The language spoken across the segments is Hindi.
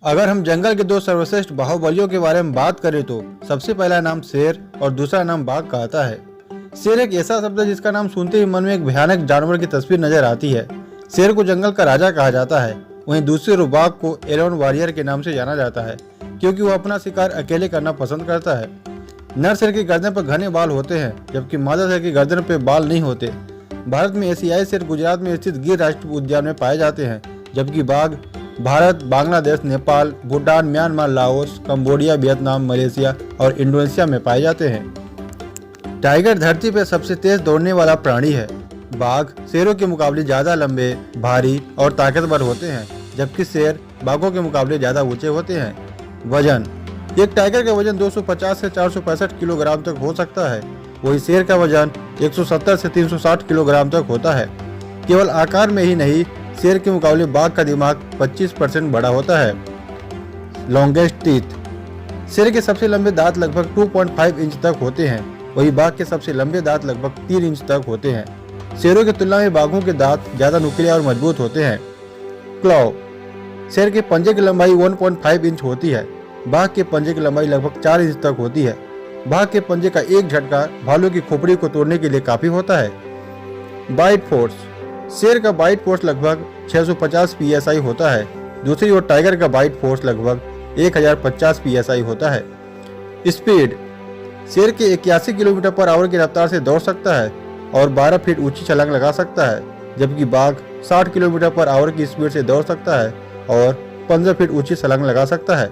अगर हम जंगल के दो सर्वश्रेष्ठ बाहुबलियों के बारे में बात करें तो सबसे पहला नाम शेर और दूसरा नाम बाघ का आता है। शेर एक ऐसा शब्द है जिसका नाम सुनते ही मन में एक भयानक जानवर की तस्वीर नजर आती है। शेर को जंगल का राजा कहा जाता है। वहीं दूसरे ओर बाघ को एलोन वॉरियर के नाम से जाना जाता है, क्योंकि वो अपना शिकार अकेले करना पसंद करता है। नर शेर की गर्दन पर घने बाल होते हैं, जबकि मादा शेर की गर्दन पर बाल नहीं होते। भारत में एशियाई शेर गुजरात में स्थित गिर राष्ट्रीय उद्यान में पाए जाते हैं, जबकि बाघ Bharat, Bangladesh, Nepal, Bhutan, Myanmar, Laos, Cambodia, Vietnam, Malaysia और इंडोनेशिया में पाए जाते हैं। टाइगर धरती पर सबसे तेज दौड़ने वाला प्राणी है। बाघ शेरों के मुकाबले ज्यादा लंबे, भारी और ताकतवर होते हैं, जबकि शेर बाघों के मुकाबले ज्यादा ऊंचे होते हैं। वजन: एक टाइगर का वजन 250 से 465 किलोग्राम तक हो सकता है। वही शेर का वजन 170 से 360 किलोग्राम तक होता है। केवल आकार में ही नहीं, शेर के मुकाबले बाघ का दिमाग 25% बड़ा होता है। लॉन्गेस्ट टीथ: शेर के सबसे लंबे दांत लगभग 2.5 इंच तक होते हैं, वही बाघ के सबसे लंबे दांत लगभग 3 इंच तक होते हैं। शेरों की तुलना में बाघों के दांत ज्यादा नुकीले और मजबूत होते हैं। क्लॉ: शेर के पंजे की लंबाई 1.5 इंच होती है। बाघ के पंजे की लंबाई लगभग 4 इंच तक होती है। बाघ के पंजे का एक झटका भालू की खोपड़ी को तोड़ने के लिए काफी होता है। बाइट फोर्स: शेर का बाइट फोर्स लगभग 650 psi होता है। दूसरी ओर टाइगर का बाइट फोर्स लगभग 1050 psi होता है। स्पीड: शेर के 81 किलोमीटर पर आवर की रफ्तार से दौड़ सकता है और 12 फीट ऊंची छलांग लगा सकता है, जबकि बाघ 60 किलोमीटर पर आवर की स्पीड से दौड़ सकता है और 15 फीट ऊंची छलांग लगा सकता है।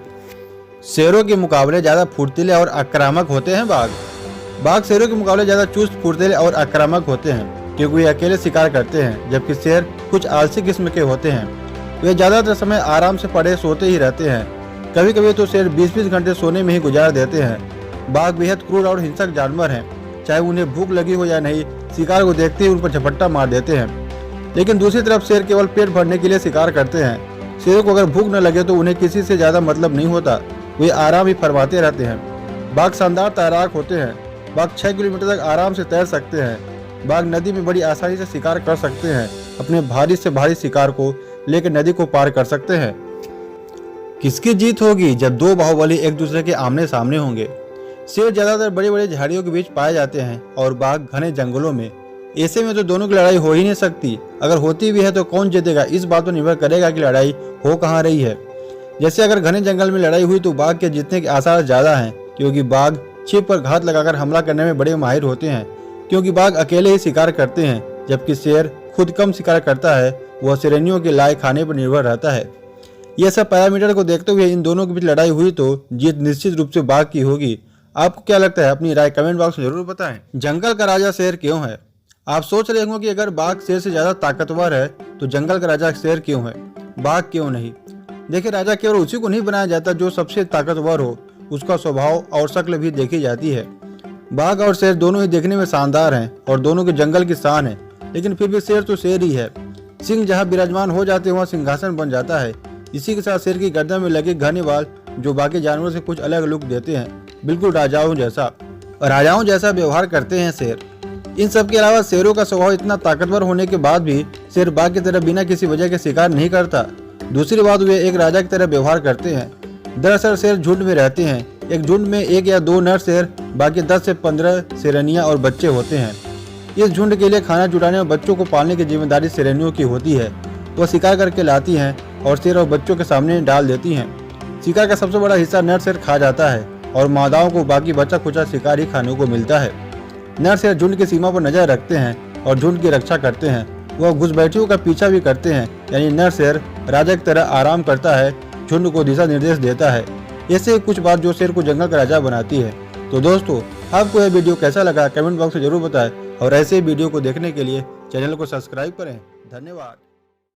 शेरों के मुकाबले ज्यादा फुर्तीले और आक्रामक होते हैं बाघ शेरों के मुकाबले ज्यादा चुस्त, फुर्तीले और आक्रामक होते हैं, क्योंकि वे अकेले शिकार करते हैं, जबकि शेर कुछ आलसी किस्म के होते हैं। वे ज्यादातर समय आराम से पड़े सोते ही रहते हैं। कभी कभी तो शेर 20-20 घंटे सोने में ही गुजार देते हैं। बाघ बेहद क्रूर और हिंसक जानवर हैं। चाहे उन्हें भूख लगी हो या नहीं, शिकार को देखते ही उन पर झपट्टा मार देते हैं। लेकिन दूसरी तरफ शेर केवल पेट भरने के लिए शिकार करते हैं। शेरों को अगर भूख न लगे तो उन्हें किसी से ज्यादा मतलब नहीं होता, वे आराम ही फरमाते रहते हैं। बाघ शानदार तैराक होते हैं। बाघ 6 किलोमीटर तक आराम से तैर सकते हैं। बाघ नदी में बड़ी आसानी से शिकार कर सकते हैं। अपने भारी से भारी शिकार को लेकर नदी को पार कर सकते हैं। किसकी जीत होगी जब दो बाहुबली एक दूसरे के आमने सामने होंगे? शेर ज्यादातर बड़े बड़े झाड़ियों के बीच पाए जाते हैं और बाघ घने जंगलों में। ऐसे में तो दोनों की लड़ाई हो ही नहीं सकती। अगर होती भी है तो कौन जीतेगा, इस बात पर निर्भर करेगा कि लड़ाई हो कहाँ रही है। जैसे अगर घने जंगल में लड़ाई हुई तो बाघ के जीतने के आसार ज्यादा हैं, क्योंकि बाघ छिप पर घात लगाकर हमला करने में बड़े माहिर होते हैं। क्योंकि बाघ अकेले ही शिकार करते हैं, जबकि शेर खुद कम शिकार करता है, वह श्रेणियों के लाए खाने पर निर्भर रहता है। यह सब पैरामीटर को देखते हुए इन दोनों के बीच लड़ाई हुई तो जीत निश्चित रूप से बाघ की होगी। आपको क्या लगता है? अपनी राय कमेंट बॉक्स में जरूर बताएं। जंगल का राजा शेर क्यों है? आप सोच रहे होंगे कि अगर बाघ शेर से ज्यादा ताकतवर है तो जंगल का राजा शेर क्यों है, बाघ क्यों नहीं? देखिए, राजा केवल उसी को नहीं बनाया जाता जो सबसे ताकतवर हो, उसका स्वभाव और शक्ल भी देखी जाती है। बाघ और शेर दोनों ही देखने में शानदार हैं और दोनों के जंगल की शान है, लेकिन फिर भी शेर तो शेर ही है। सिंह जहाँ विराजमान हो जाते हैं वहाँ सिंहासन बन जाता है। इसी के साथ शेर की गर्दन में लगे घने बाल जो बाकी जानवरों से कुछ अलग लुक देते हैं, बिल्कुल राजाओं जैसा व्यवहार करते हैं शेर। इन सब के अलावा शेरों का स्वभाव इतना ताकतवर होने के बाद भी शेर बाघ की तरह बिना किसी वजह के शिकार नहीं करता। दूसरी बात, वे एक राजा की तरह व्यवहार करते हैं। दरअसल शेर झुंड में रहते हैं। एक झुंड में 1 या 2 नर शेर, बाकी 10 से 15 शेरनियां और बच्चे होते हैं। इस झुंड के लिए खाना जुटाने और बच्चों को पालने की जिम्मेदारी शेरनियों की होती है। वह शिकार करके लाती हैं और शेर और बच्चों के सामने डाल देती हैं। शिकार का सबसे बड़ा हिस्सा नर शेर खा जाता है और मादाओं को बाकी बचा खुचा शिकार ही खाने को मिलता है। नर शेर झुंड की सीमा पर नजर रखते हैं और झुंड की रक्षा करते हैं। वह घुसपैठियों का पीछा भी करते हैं, यानी नर शेर राजा की तरह आराम करता है, झुंड को दिशा निर्देश देता है। ऐसे कुछ बात जो शेर को जंगल का राजा बनाती है। तो दोस्तों, आपको यह वीडियो कैसा लगा कमेंट बॉक्स में जरूर बताएं और ऐसे वीडियो को देखने के लिए चैनल को सब्सक्राइब करें। धन्यवाद।